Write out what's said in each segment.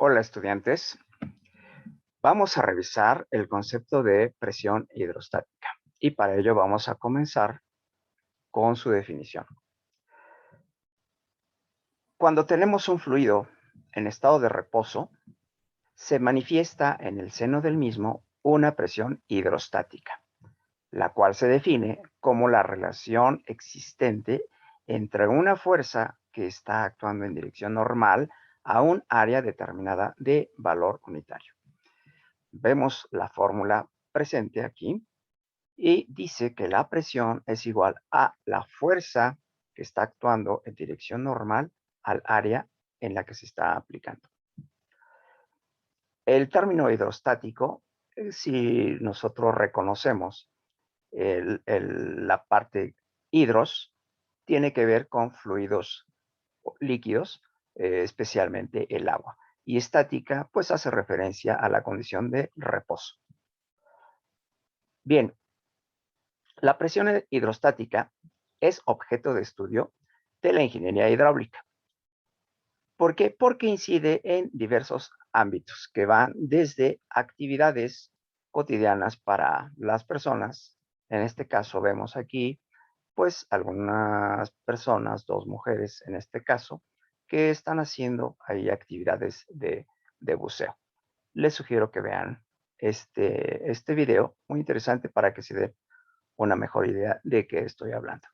Hola estudiantes, vamos a revisar el concepto de presión hidrostática y para ello vamos a comenzar con su definición. Cuando tenemos un fluido en estado de reposo, se manifiesta en el seno del mismo una presión hidrostática, la cual se define como la relación existente entre una fuerza que está actuando en dirección normal a un área determinada de valor unitario. Vemos la fórmula presente aquí y dice que la presión es igual a la fuerza que está actuando en dirección normal al área en la que se está aplicando. El término hidrostático, si nosotros reconocemos la parte hidros, tiene que ver con fluidos líquidos, especialmente el agua. Y estática, pues hace referencia a la condición de reposo. Bien, la presión hidrostática es objeto de estudio de la ingeniería hidráulica. ¿Por qué? Porque incide en diversos ámbitos que van desde actividades cotidianas para las personas. En este caso vemos aquí, pues, algunas personas, 2 mujeres en este caso, que están haciendo ahí actividades de buceo. Les sugiero que vean este video, muy interesante para que se den una mejor idea de qué estoy hablando.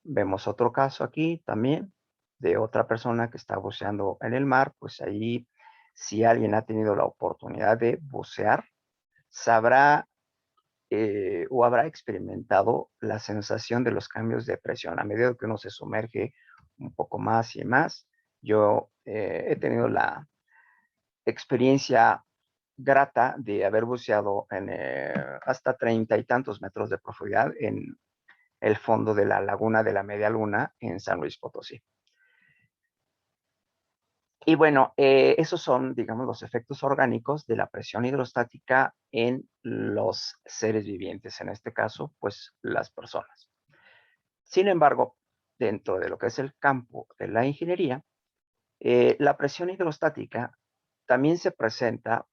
Vemos otro caso aquí también de otra persona que está buceando en el mar, pues ahí si alguien ha tenido la oportunidad de bucear, sabrá o habrá experimentado la sensación de los cambios de presión a medida que uno se sumerge un poco más y más. Yo he tenido la experiencia grata de haber buceado en hasta 30 y tantos metros de profundidad en el fondo de la laguna de la Media Luna en San Luis Potosí. Y bueno, esos son, digamos, los efectos orgánicos de la presión hidrostática en los seres vivientes, en este caso, pues las personas. Sin embargo, dentro de lo que es el campo de la ingeniería, la presión hidrostática también se presenta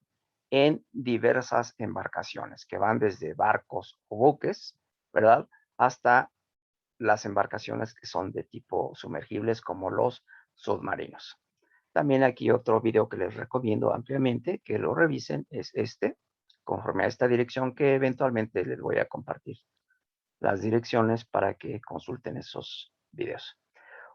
en diversas embarcaciones que van desde barcos o buques, ¿verdad? Hasta las embarcaciones que son de tipo sumergibles como los submarinos. También aquí otro video que les recomiendo ampliamente que lo revisen es este, conforme a esta dirección que eventualmente les voy a compartir las direcciones para que consulten esos videos.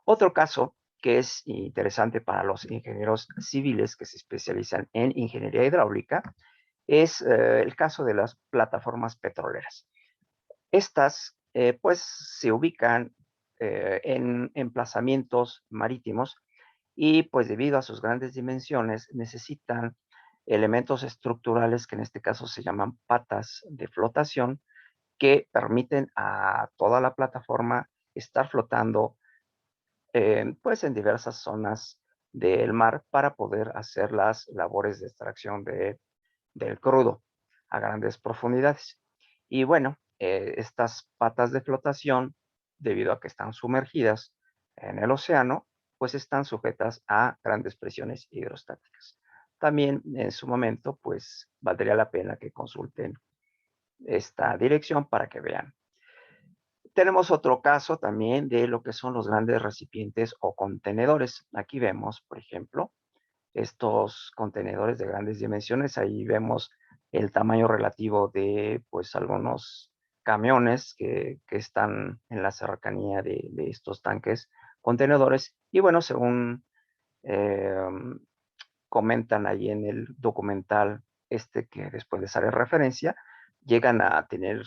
Otro caso que es interesante para los ingenieros civiles que se especializan en ingeniería hidráulica es el caso de las plataformas petroleras. Estas, pues, se ubican en emplazamientos marítimos y, pues, debido a sus grandes dimensiones, necesitan elementos estructurales que en este caso se llaman patas de flotación, que permiten a toda la plataforma estar flotando, pues, en diversas zonas del mar para poder hacer las labores de extracción del crudo a grandes profundidades. Y bueno, estas patas de flotación, debido a que están sumergidas en el océano, pues están sujetas a grandes presiones hidrostáticas. También en su momento, pues valdría la pena que consulten esta dirección para que vean. Tenemos otro caso también de lo que son los grandes recipientes o contenedores. Aquí vemos, por ejemplo, estos contenedores de grandes dimensiones. Ahí vemos el tamaño relativo de, pues, algunos camiones que están en la cercanía de estos tanques contenedores. Y bueno, según comentan ahí en el documental que después les haré referencia, llegan a tener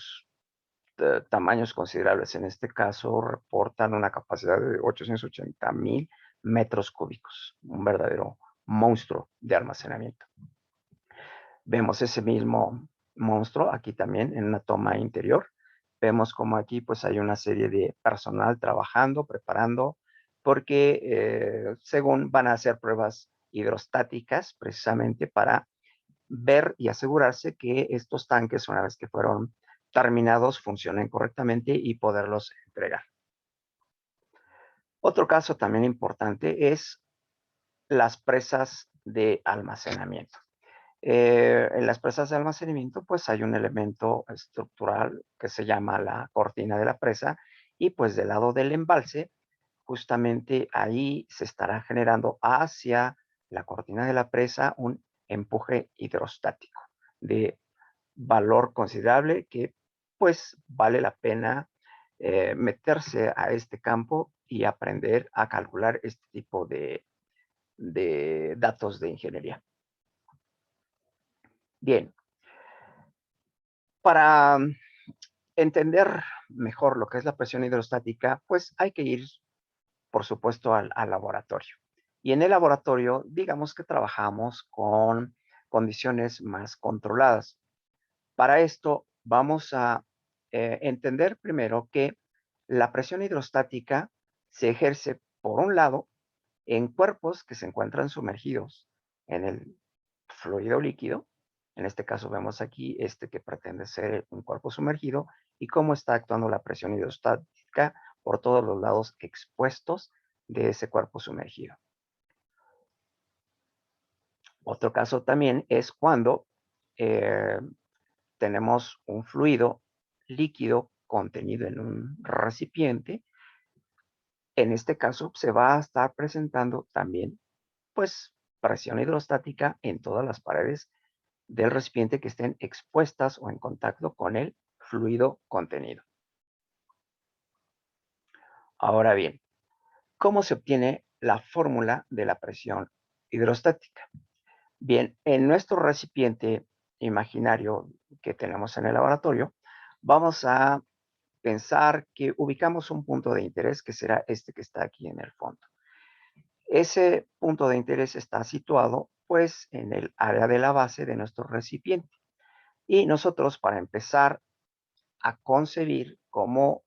tamaños considerables. En este caso, reportan una capacidad de 880,000 metros cúbicos, un verdadero monstruo de almacenamiento. Vemos ese mismo monstruo aquí también en una toma interior. Vemos como aquí pues hay una serie de personal trabajando, preparando, porque según van a hacer pruebas hidrostáticas precisamente para ver y asegurarse que estos tanques, una vez que fueron terminados, funcionen correctamente y poderlos entregar. Otro caso también importante es las presas de almacenamiento. En las presas de almacenamiento, pues hay un elemento estructural que se llama la cortina de la presa y pues del lado del embalse, justamente ahí se estará generando hacia la cortina de la presa un empuje hidrostático de valor considerable que pues vale la pena meterse a este campo y aprender a calcular este tipo de datos de ingeniería. Bien, para entender mejor lo que es la presión hidrostática, pues hay que ir, por supuesto, al laboratorio. Y en el laboratorio, digamos que trabajamos con condiciones más controladas. Para esto, vamos a entender primero que la presión hidrostática se ejerce, por un lado, en cuerpos que se encuentran sumergidos en el fluido líquido. En este caso vemos aquí este que pretende ser un cuerpo sumergido y cómo está actuando la presión hidrostática por todos los lados expuestos de ese cuerpo sumergido. Otro caso también es cuando eh, tenemos un fluido líquido contenido en un recipiente. En este caso se va a estar presentando también pues presión hidrostática en todas las paredes del recipiente que estén expuestas o en contacto con el fluido contenido. Ahora bien, ¿cómo se obtiene la fórmula de la presión hidrostática? Bien, en nuestro recipiente imaginario que tenemos en el laboratorio, vamos a pensar que ubicamos un punto de interés que será este que está aquí en el fondo. Ese punto de interés está situado pues en el área de la base de nuestro recipiente. Y nosotros para empezar a concebir cómo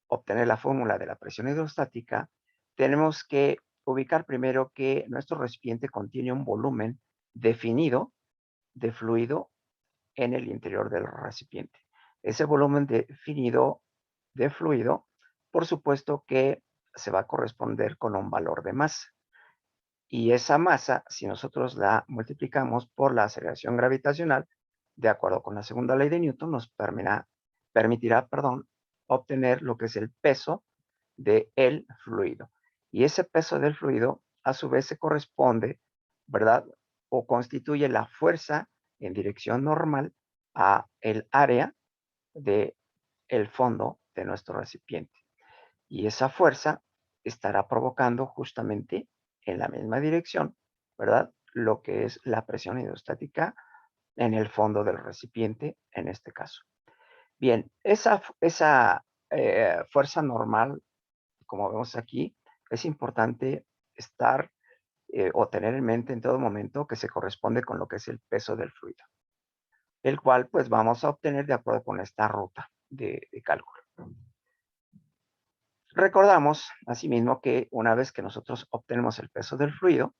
obtener la fórmula de la presión hidrostática, tenemos que ubicar primero que nuestro recipiente contiene un volumen definido de fluido en el interior del recipiente. Ese volumen definido de fluido, por supuesto que se va a corresponder con un valor de masa. Y esa masa, si nosotros la multiplicamos por la aceleración gravitacional, de acuerdo con la segunda ley de Newton, nos permitirá, obtener lo que es el peso del fluido. Y ese peso del fluido, a su vez, se corresponde, ¿verdad? O constituye la fuerza en dirección normal a el área del fondo de nuestro recipiente. Y esa fuerza estará provocando justamente en la misma dirección, ¿verdad? Lo que es la presión hidrostática en el fondo del recipiente, en este caso. Bien, esa fuerza normal, como vemos aquí, es importante estar o tener en mente en todo momento que se corresponde con lo que es el peso del fluido, el cual pues vamos a obtener de acuerdo con esta ruta de cálculo. Recordamos, asimismo, que una vez que nosotros obtenemos el peso del fluido,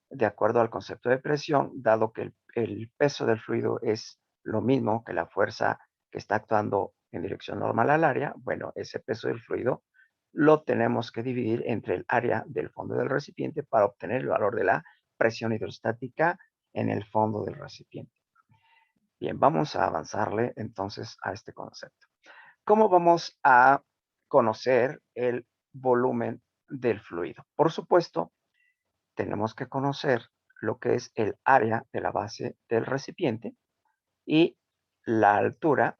de acuerdo al concepto de presión, dado que el peso del fluido es lo mismo que la fuerza que está actuando en dirección normal al área, bueno, ese peso del fluido lo tenemos que dividir entre el área del fondo del recipiente para obtener el valor de la presión hidrostática en el fondo del recipiente. Bien, vamos a avanzarle entonces a este concepto. ¿Cómo vamos a conocer el volumen del fluido? Por supuesto, tenemos que conocer lo que es el área de la base del recipiente y la altura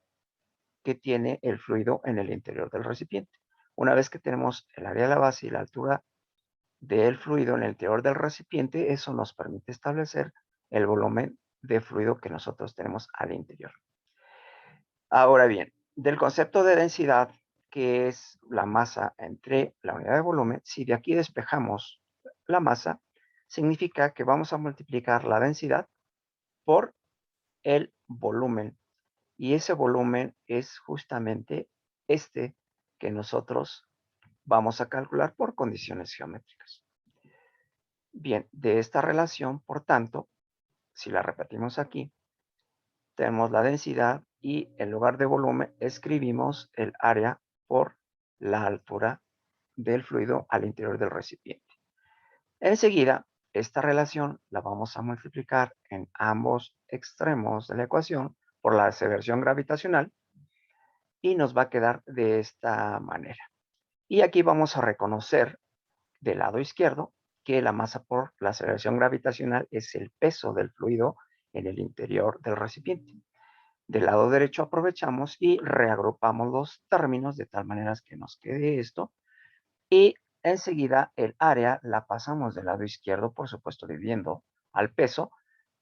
que tiene el fluido en el interior del recipiente. Una vez que tenemos el área de la base y la altura del fluido en el interior del recipiente, eso nos permite establecer el volumen de fluido que nosotros tenemos al interior. Ahora bien, del concepto de densidad, que es la masa entre la unidad de volumen, si de aquí despejamos la masa, significa que vamos a multiplicar la densidad por el volumen. Y ese volumen es justamente este que nosotros vamos a calcular por condiciones geométricas. Bien, de esta relación, por tanto, si la repetimos aquí, tenemos la densidad y en lugar de volumen escribimos el área por la altura del fluido al interior del recipiente. Enseguida esta relación la vamos a multiplicar en ambos extremos de la ecuación por la aceleración gravitacional y nos va a quedar de esta manera. Y aquí vamos a reconocer del lado izquierdo que la masa por la aceleración gravitacional es el peso del fluido en el interior del recipiente. Del lado derecho aprovechamos y reagrupamos los términos de tal manera que nos quede esto. Y enseguida el área la pasamos del lado izquierdo, por supuesto, dividiendo al peso.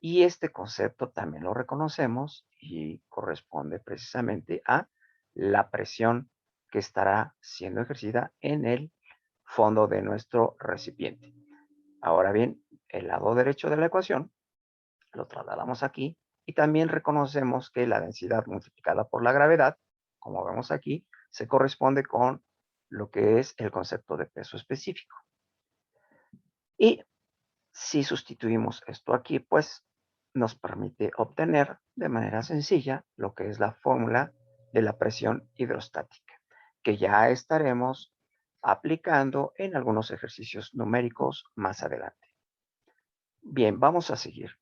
Y este concepto también lo reconocemos y corresponde precisamente a la presión que estará siendo ejercida en el fondo de nuestro recipiente. Ahora bien, el lado derecho de la ecuación lo trasladamos aquí y también reconocemos que la densidad multiplicada por la gravedad, como vemos aquí, se corresponde con lo que es el concepto de peso específico. Y si sustituimos esto aquí, pues nos permite obtener de manera sencilla lo que es la fórmula de la presión hidrostática, que ya estaremos aplicando en algunos ejercicios numéricos más adelante. Bien, vamos a seguir.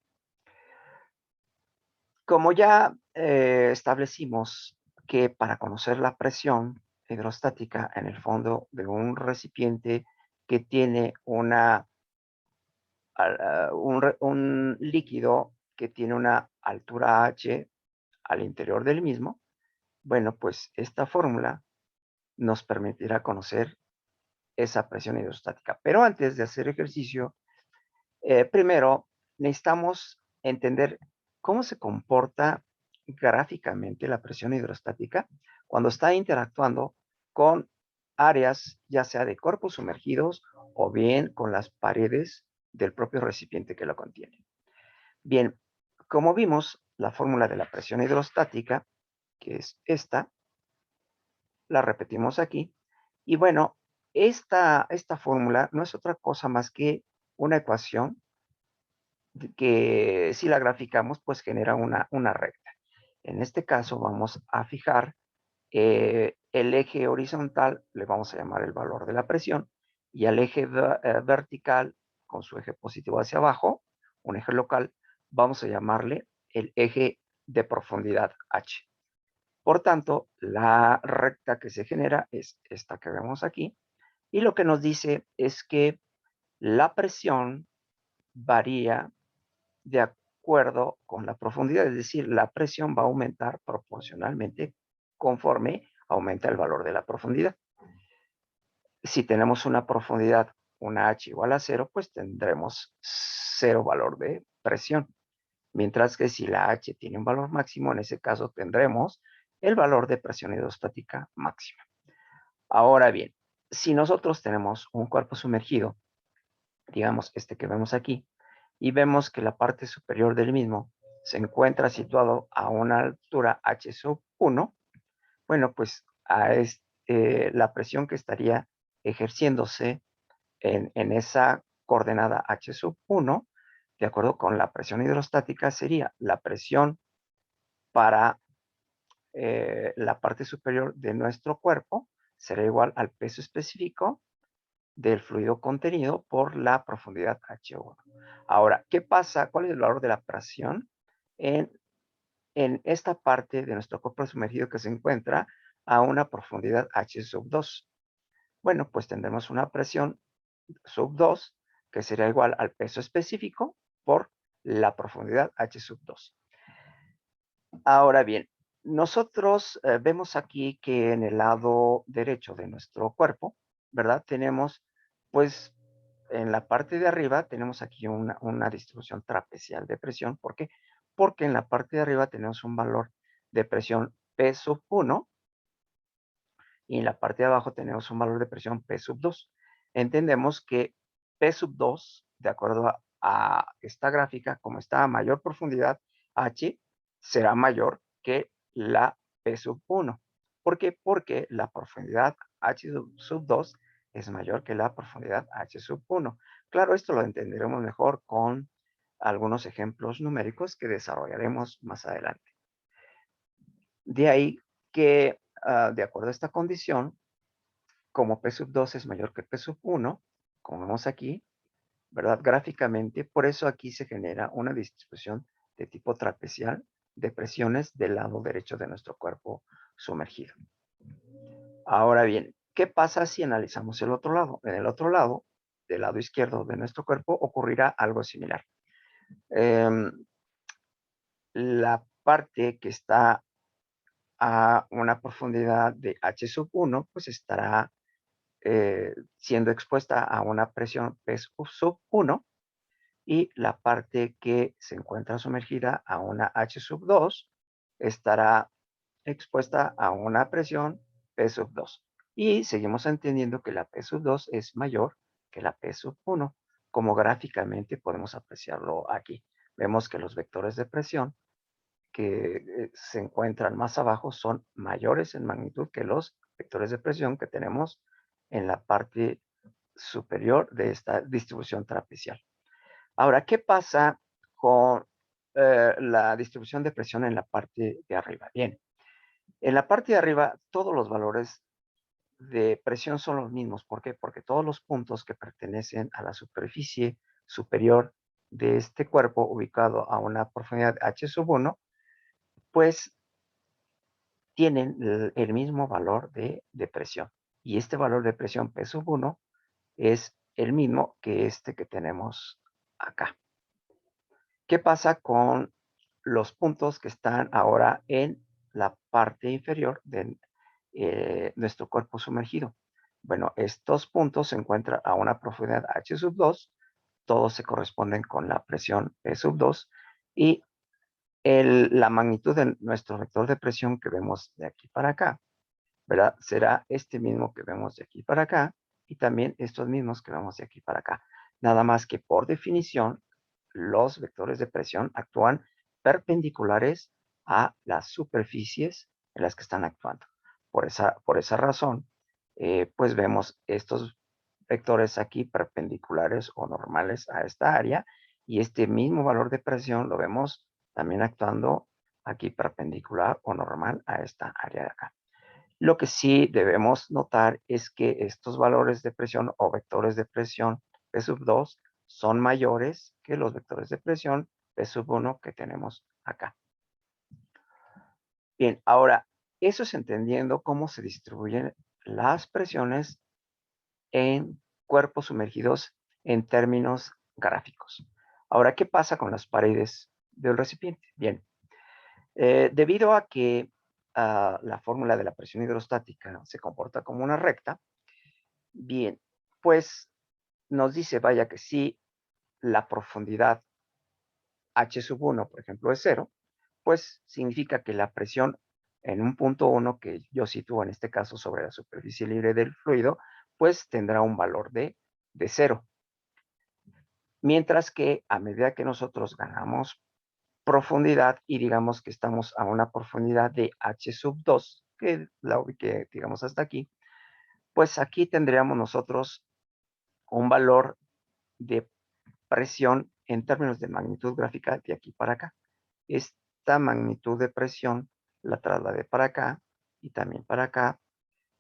Como ya establecimos que para conocer la presión hidrostática en el fondo de un recipiente que tiene un líquido que tiene una altura h al interior del mismo, bueno, pues esta fórmula nos permitirá conocer esa presión hidrostática. Pero antes de hacer ejercicio, primero necesitamos entender cómo se comporta gráficamente la presión hidrostática cuando está interactuando con áreas, ya sea de cuerpos sumergidos o bien con las paredes del propio recipiente que lo contiene. Bien, como vimos, la fórmula de la presión hidrostática, que es esta, la repetimos aquí. Y bueno, esta fórmula no es otra cosa más que una ecuación que si la graficamos, pues genera una recta. En este caso vamos a fijar el eje horizontal, le vamos a llamar el valor de la presión, y al eje vertical, con su eje positivo hacia abajo, un eje local, vamos a llamarle el eje de profundidad H. Por tanto, la recta que se genera es esta que vemos aquí, y lo que nos dice es que la presión varía de acuerdo con la profundidad, es decir, la presión va a aumentar proporcionalmente conforme aumenta el valor de la profundidad. Si tenemos una profundidad, una H igual a 0, pues tendremos 0 valor de presión. Mientras que si la H tiene un valor máximo, en ese caso tendremos el valor de presión hidrostática máxima. Ahora bien, si nosotros tenemos un cuerpo sumergido, digamos este que vemos aquí, y vemos que la parte superior del mismo se encuentra situado a una altura H sub 1, bueno, pues la presión que estaría ejerciéndose en esa coordenada H sub 1, de acuerdo con la presión hidrostática, sería la presión para la parte superior de nuestro cuerpo, será igual al peso específico del fluido contenido por la profundidad H1. Ahora, ¿qué pasa? ¿Cuál es el valor de la presión en, en esta parte de nuestro cuerpo sumergido que se encuentra a una profundidad H sub 2? Bueno, pues tendremos una presión sub 2 que será igual al peso específico por la profundidad H sub 2. Ahora bien, nosotros vemos aquí que en el lado derecho de nuestro cuerpo, ¿verdad? Tenemos, pues, en la parte de arriba tenemos aquí una distribución trapezial de presión. ¿Por qué? Porque en la parte de arriba tenemos un valor de presión P sub 1 y en la parte de abajo tenemos un valor de presión P sub 2. Entendemos que P sub 2, de acuerdo a esta gráfica, como está a mayor profundidad, H será mayor que la P sub 1. ¿Por qué? Porque la profundidad H sub 2 es mayor que la profundidad H sub 1. Claro, esto lo entenderemos mejor con algunos ejemplos numéricos que desarrollaremos más adelante. De ahí que, de acuerdo a esta condición, como P sub 2 es mayor que P sub 1, como vemos aquí, ¿verdad? Gráficamente, por eso aquí se genera una distribución de tipo trapezial de presiones del lado derecho de nuestro cuerpo sumergido. Ahora bien, ¿qué pasa si analizamos el otro lado? En el otro lado, del lado izquierdo de nuestro cuerpo, ocurrirá algo similar. Em, la parte que está a una profundidad de H sub 1, pues estará siendo expuesta a una presión P sub 1, y la parte que se encuentra sumergida a una H sub 2 estará expuesta a una presión P sub 2. Y seguimos entendiendo que la P sub 2 es mayor que la P sub 1, como gráficamente podemos apreciarlo aquí. Vemos que los vectores de presión que se encuentran más abajo son mayores en magnitud que los vectores de presión que tenemos en la parte superior de esta distribución trapezial. Ahora, ¿qué pasa con la distribución de presión en la parte de arriba? Bien, en la parte de arriba todos los valores de presión son los mismos. ¿Por qué? Porque todos los puntos que pertenecen a la superficie superior de este cuerpo ubicado a una profundidad H sub 1, pues tienen el mismo valor de presión. Y este valor de presión P sub 1 es el mismo que este que tenemos acá. ¿Qué pasa con los puntos que están ahora en la parte inferior de nuestro cuerpo sumergido? Bueno, estos puntos se encuentran a una profundidad H sub 2, todos se corresponden con la presión P sub 2, y la magnitud de nuestro vector de presión que vemos de aquí para acá, ¿verdad? Será este mismo que vemos de aquí para acá y también estos mismos que vemos de aquí para acá. Nada más que por definición, los vectores de presión actúan perpendiculares a las superficies en las que están actuando. Por esa razón, pues vemos estos vectores aquí perpendiculares o normales a esta área, y este mismo valor de presión lo vemos también actuando aquí perpendicular o normal a esta área de acá. Lo que sí debemos notar es que estos valores de presión o vectores de presión P sub 2 son mayores que los vectores de presión P sub 1 que tenemos acá. Bien, ahora, eso es entendiendo cómo se distribuyen las presiones en cuerpos sumergidos en términos gráficos. Ahora, ¿qué pasa con las paredes del recipiente? Bien, debido a que la fórmula de la presión hidrostática se comporta como una recta, bien, pues nos dice, vaya, que si la profundidad H sub 1, por ejemplo, es cero, pues significa que la presión en un punto 1 que yo sitúo en este caso sobre la superficie libre del fluido, pues tendrá un valor de cero. Mientras que a medida que nosotros ganamos profundidad y digamos que estamos a una profundidad de H sub 2, que la ubiqué, digamos, hasta aquí, pues aquí tendríamos nosotros un valor de presión en términos de magnitud gráfica de aquí para acá. Esta magnitud de presión la trasladé para acá y también para acá,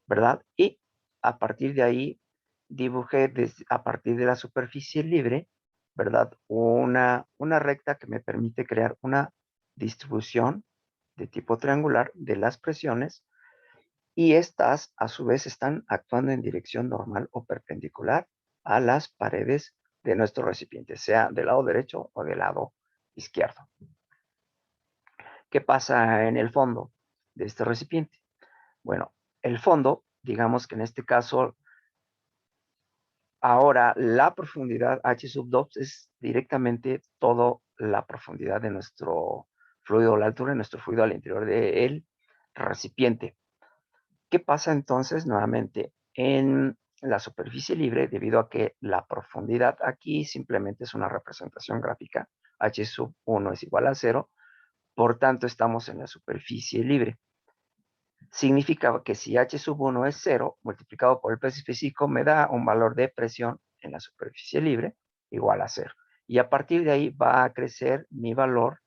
¿verdad? Y a partir de ahí dibujé a partir de la superficie libre, ¿verdad? Una recta que me permite crear una distribución de tipo triangular de las presiones, y estas a su vez están actuando en dirección normal o perpendicular a las paredes de nuestro recipiente, sea del lado derecho o del lado izquierdo. ¿Qué pasa en el fondo de este recipiente? Bueno, el fondo, digamos que en este caso, ahora la profundidad H sub 2 es directamente toda la profundidad de nuestro fluido, la altura de nuestro fluido al interior del recipiente. ¿Qué pasa entonces nuevamente en la superficie libre? Debido a que la profundidad aquí simplemente es una representación gráfica, H sub 1 es igual a 0, por tanto estamos en la superficie libre. Significa que si H sub 1 es 0, multiplicado por el peso físico, me da un valor de presión en la superficie libre igual a 0. Y a partir de ahí va a crecer mi valor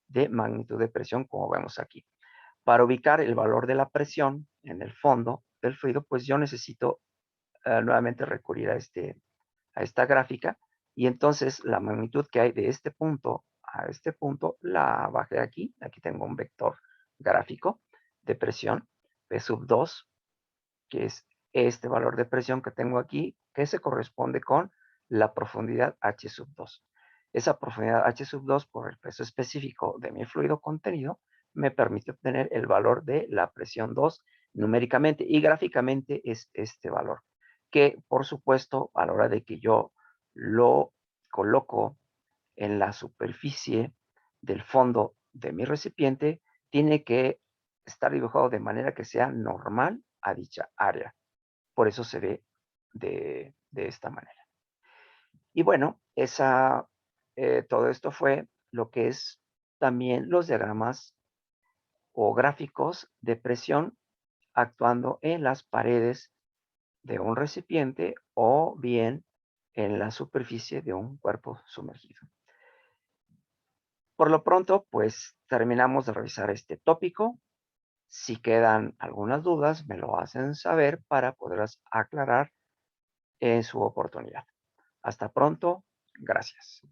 de magnitud de presión, como vemos aquí. Para ubicar el valor de la presión en el fondo del fluido, pues yo necesito nuevamente recurrir a esta gráfica, Y entonces la magnitud que hay de este punto a este punto la bajé aquí. Aquí tengo un vector gráfico de presión, P sub 2, que es este valor de presión que tengo aquí, que se corresponde con la profundidad H sub 2. Esa profundidad H sub 2 por el peso específico de mi fluido contenido me permite obtener el valor de la presión 2 numéricamente y gráficamente es este valor, que por supuesto a la hora de que yo lo coloco en la superficie del fondo de mi recipiente, tiene que estar dibujado de manera que sea normal a dicha área. Por eso se ve de esta manera. Y bueno, todo esto fue lo que es también los diagramas o gráficos de presión actuando en las paredes de un recipiente o bien en la superficie de un cuerpo sumergido. Por lo pronto, pues terminamos de revisar este tópico. Si quedan algunas dudas, me lo hacen saber para poderlas aclarar en su oportunidad. Hasta pronto. Gracias.